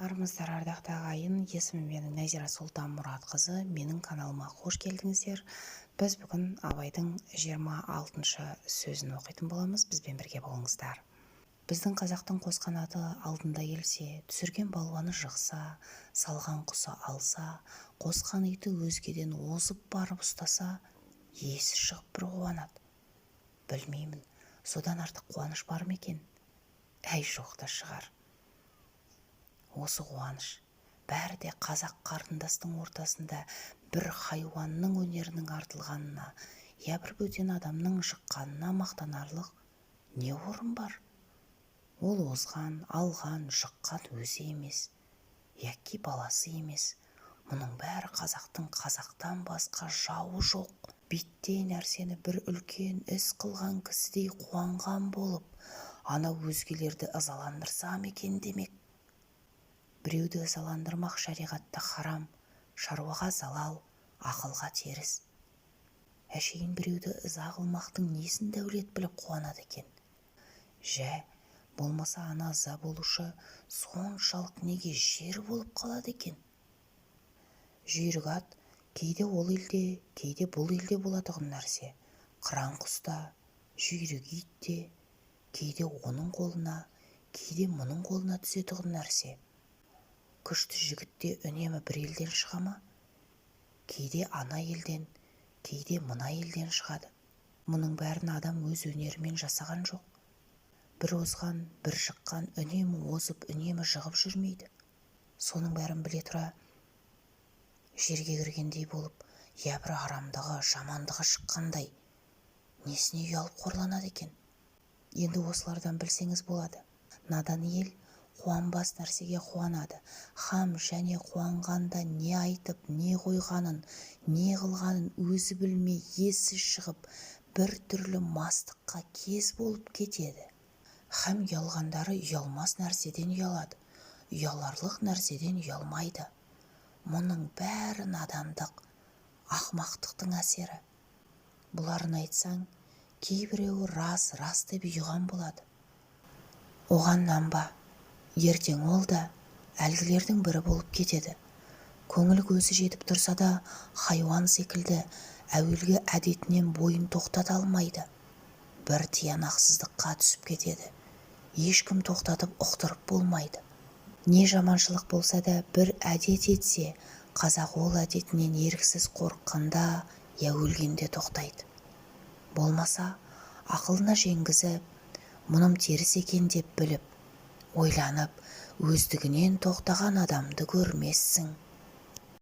Армысыздар, ардақты ағайын. Есімім менің Нәзира Сұлтан Мұратқызы. Менің каналыма қош келдіңіздер. Біз бүгін Абайдың 26-шы сөзін оқитын боламыз. Бізбен бірге болыңыздар. Біздің қазақтың қос қанаты алдында келсе, түсірген балуаны жықса, салған құсы алса, қосқан иті өзгеден озып барып ұстаса, есі шығып бір қуанады. Білмеймін, содан артық қуаныш бар ма екен? Әй, жоқ та шығар. Осы қуаныш бәрі де қазақ қарындастың ортасында бір хайуанның өнерінің артылғанына, я бір бөтен адамның жыққанына мақтанарлық не орын бар? Ол озған, алған, жыққан өзі емес, яки баласы емес. Мұның бәрі қазақтың қазақтан басқа жауы жоқ. Биттей нәрсені бір үлкен іс қылған кісідей қуанған болып, ана өзгелерді ызаландырсам екен демек. Біреуді ызаландырмақ шариғатта харам, шаруаға залал, ақылға теріс. Әшейін біреуді ыза қылмақтың несін дәулет біліп қуанады екен? Жә, болмаса ана ыза болушы соншалық неге жер болып қалады екен? Жүйрік ат кейде ол елде, кейде бұл елде болатұғын нәрсе. Қыран құста, жүйрік ит те, кейде оның қолына, кейде мұның қолына түсетұғын нәрсе. Күшті жігітте үнемі бір елден шыға ма? Кейде ана елден, кейде мына елден шығады. Мұның бәрін адам өз өнерімен жасаған жоқ. Бір озған, бір жыққан үнемі озып, үнемі жығып жүрмейді. Соның бәрін біле тұра, жерге кіргендей болып, я бір арамдығы, жамандығы шыққандай, несіне ұялып қорланады екен? Енді осылардан білсеңіз болады. Надан ел қуанбас нәрсеге қуанады. Хам және қуанғанда не айтып, не қойғанын, не қылғанын өзі білмей, есі шығып, бір түрлі мастыққа кез болып кетеді. Хам ұялғандары ұялмас нәрседен ұялады, ұяларлық нәрседен ұялмайды. Мұның бәрі надандық, ақмақтықтың әсері. Бұларын айтсаң, кейбіреуі рас деп ұйыған болады. Оған нанба. Ертең ол да әлгілердің бірі болып кетеді. Көңіл көзі жетіп тұрса да, хайуан секілді әуелгі әдетінен бойын тоқтата алмайды. Бір тиянақсыздыққа түсіп кетеді. Ешкім тоқтатып ұқтырып болмайды. Не жаманшылық болса да бір әдет етсе, қазақ ол әдетінен еріксіз қорыққанда, я өлгенде тоқтайды. Болмаса, ақылына жеңгізіп, мұным теріс екен деп біліп, ойланып, өздігінен тоқтаған адамды көрмессің.